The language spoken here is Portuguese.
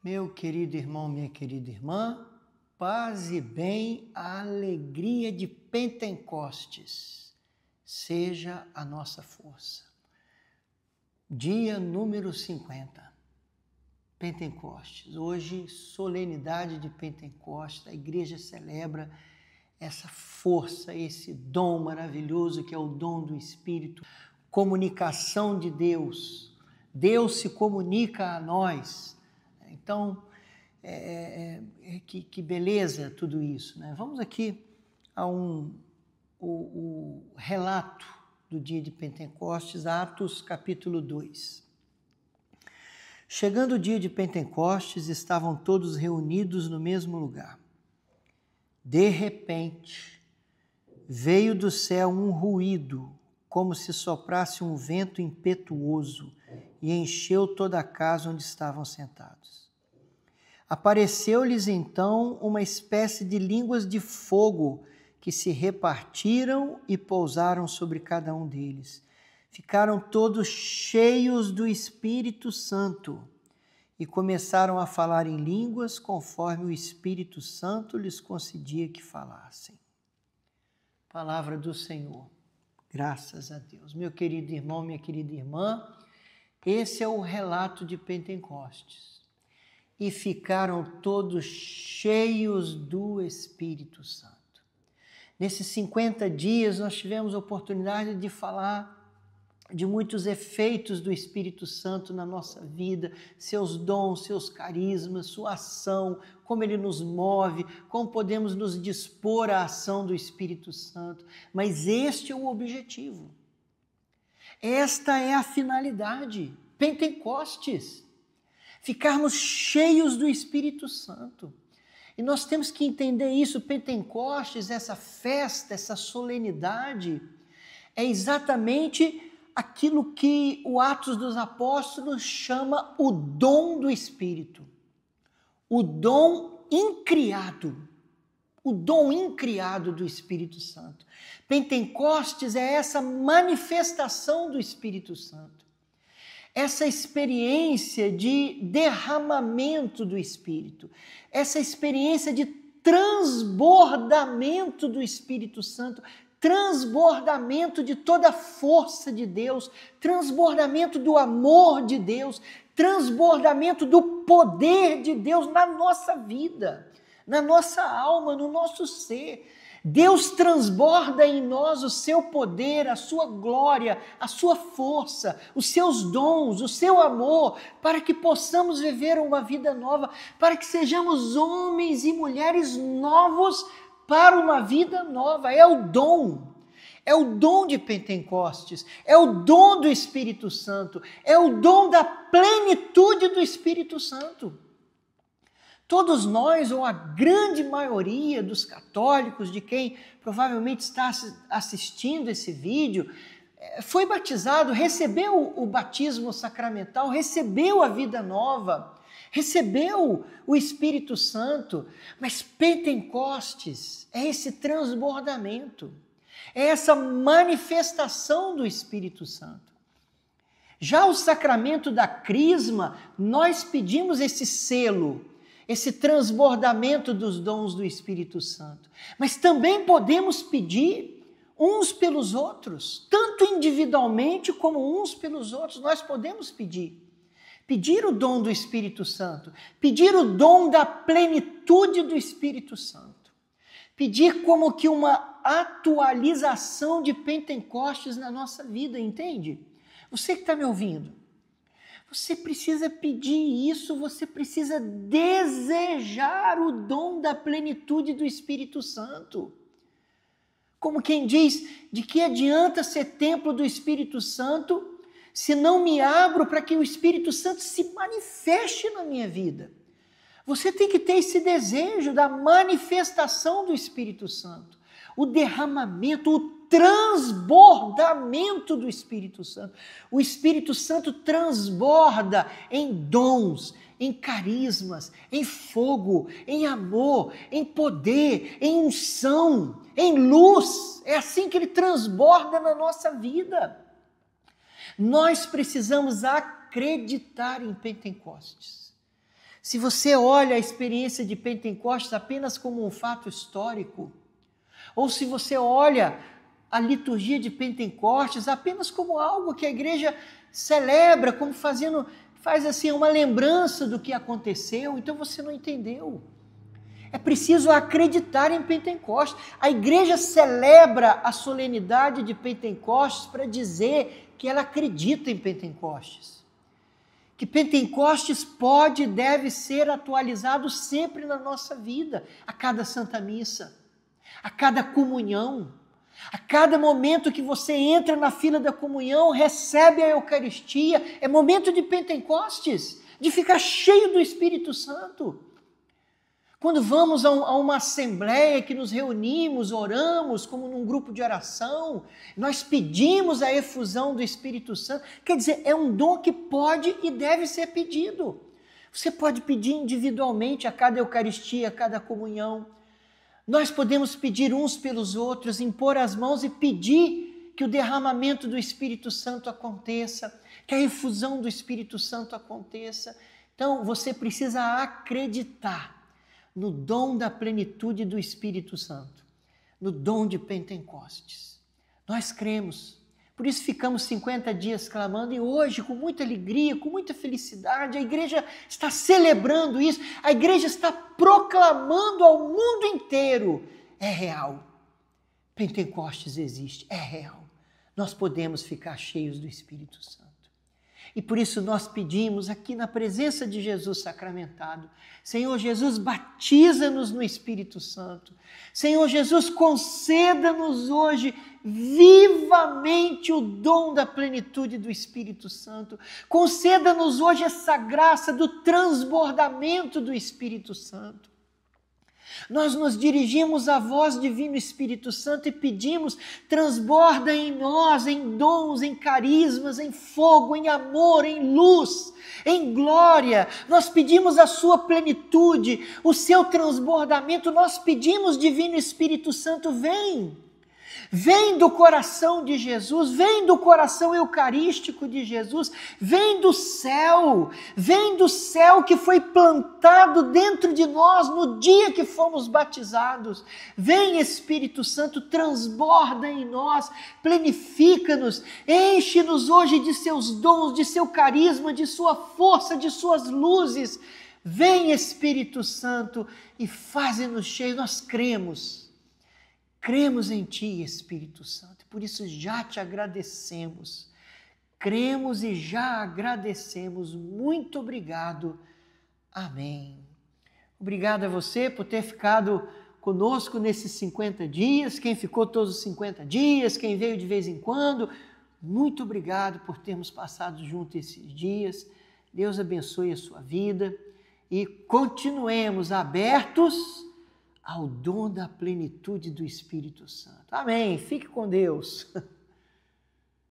Meu querido irmão, minha querida irmã, paz e bem, a alegria de Pentecostes seja a nossa força. Dia número 50, Pentecostes. Hoje, solenidade de Pentecostes, a igreja celebra essa força, esse dom maravilhoso que é o dom do Espírito, comunicação de Deus. Deus se comunica a nós. Então, que beleza tudo isso, né? Vamos aqui a o relato do dia de Pentecostes, Atos capítulo 2. Chegando o dia de Pentecostes, estavam todos reunidos no mesmo lugar. De repente, veio do céu um ruído, como se soprasse um vento impetuoso, e encheu toda a casa onde estavam sentados. Apareceu-lhes então uma espécie de línguas de fogo que se repartiram e pousaram sobre cada um deles. Ficaram todos cheios do Espírito Santo e começaram a falar em línguas conforme o Espírito Santo lhes concedia que falassem. Palavra do Senhor. Graças a Deus. Meu querido irmão, minha querida irmã, esse é o relato de Pentecostes. E ficaram todos cheios do Espírito Santo. Nesses 50 dias nós tivemos a oportunidade de falar de muitos efeitos do Espírito Santo na nossa vida, seus dons, seus carismas, sua ação, como ele nos move, como podemos nos dispor à ação do Espírito Santo. Mas este é o objetivo. Esta é a finalidade. Pentecostes. Ficarmos cheios do Espírito Santo. E nós temos que entender isso. Pentecostes, essa festa, essa solenidade, é exatamente aquilo que o Atos dos Apóstolos chama o dom do Espírito. O dom incriado. O dom incriado do Espírito Santo. Pentecostes é essa manifestação do Espírito Santo. Essa experiência de derramamento do Espírito, essa experiência de transbordamento do Espírito Santo, transbordamento de toda a força de Deus, transbordamento do amor de Deus, transbordamento do poder de Deus na nossa vida, na nossa alma, no nosso ser. Deus transborda em nós o seu poder, a sua glória, a sua força, os seus dons, o seu amor, para que possamos viver uma vida nova, para que sejamos homens e mulheres novos para uma vida nova. É o dom de Pentecostes, é o dom do Espírito Santo, é o dom da plenitude do Espírito Santo. Todos nós, ou a grande maioria dos católicos, de quem provavelmente está assistindo esse vídeo, foi batizado, recebeu o batismo sacramental, recebeu a vida nova, recebeu o Espírito Santo, mas Pentecostes é esse transbordamento, é essa manifestação do Espírito Santo. Já o sacramento da crisma, nós pedimos esse selo, esse transbordamento dos dons do Espírito Santo. Mas também podemos pedir uns pelos outros, tanto individualmente como uns pelos outros. Nós podemos pedir o dom do Espírito Santo, pedir o dom da plenitude do Espírito Santo, pedir como que uma atualização de Pentecostes na nossa vida, entende? Você que está me ouvindo, você precisa pedir isso, você precisa desejar o dom da plenitude do Espírito Santo. Como quem diz, de que adianta ser templo do Espírito Santo se não me abro para que o Espírito Santo se manifeste na minha vida? Você tem que ter esse desejo da manifestação do Espírito Santo, o derramamento, o transbordamento do Espírito Santo. O Espírito Santo transborda em dons, em carismas, em fogo, em amor, em poder, em unção, em luz. É assim que ele transborda na nossa vida. Nós precisamos acreditar em Pentecostes. Se você olha a experiência de Pentecostes apenas como um fato histórico, ou se você olha a liturgia de Pentecostes apenas como algo que a igreja celebra, como faz assim uma lembrança do que aconteceu, então você não entendeu. É preciso acreditar em Pentecostes. A igreja celebra a solenidade de Pentecostes para dizer que ela acredita em Pentecostes. Que Pentecostes pode e deve ser atualizado sempre na nossa vida, a cada Santa Missa, a cada comunhão, a cada momento que você entra na fila da comunhão, recebe a Eucaristia, é momento de Pentecostes, de ficar cheio do Espírito Santo. Quando vamos a uma assembleia que nos reunimos, oramos, como num grupo de oração, nós pedimos a efusão do Espírito Santo. Quer dizer, é um dom que pode e deve ser pedido. Você pode pedir individualmente a cada Eucaristia, a cada comunhão. Nós podemos pedir uns pelos outros, impor as mãos e pedir que o derramamento do Espírito Santo aconteça, que a efusão do Espírito Santo aconteça. Então, você precisa acreditar no dom da plenitude do Espírito Santo, no dom de Pentecostes. Nós cremos, por isso ficamos 50 dias clamando, e hoje, com muita alegria, com muita felicidade, a igreja está celebrando isso, a igreja está proclamando ao mundo inteiro, é real. Pentecostes existe, é real. Nós podemos ficar cheios do Espírito Santo. E por isso nós pedimos aqui na presença de Jesus sacramentado, Senhor Jesus, batiza-nos no Espírito Santo. Senhor Jesus, conceda-nos hoje vivamente o dom da plenitude do Espírito Santo. Conceda-nos hoje essa graça do transbordamento do Espírito Santo. Nós nos dirigimos à voz divino Espírito Santo e pedimos, transborda em nós, em dons, em carismas, em fogo, em amor, em luz, em glória. Nós pedimos a sua plenitude, o seu transbordamento. Nós pedimos, divino Espírito Santo, vem. Vem do coração de Jesus, vem do coração eucarístico de Jesus, vem do céu que foi plantado dentro de nós no dia que fomos batizados. Vem, Espírito Santo, transborda em nós, plenifica-nos, enche-nos hoje de seus dons, de seu carisma, de sua força, de suas luzes. Vem, Espírito Santo, e faze-nos cheios. Nós cremos em Ti, Espírito Santo, por isso já te agradecemos. Cremos e já agradecemos. Muito obrigado. Amém. Obrigado a você por ter ficado conosco nesses 50 dias, quem ficou todos os 50 dias, quem veio de vez em quando. Muito obrigado por termos passado juntos esses dias. Deus abençoe a sua vida e continuemos abertos ao dom da plenitude do Espírito Santo. Amém. Fique com Deus.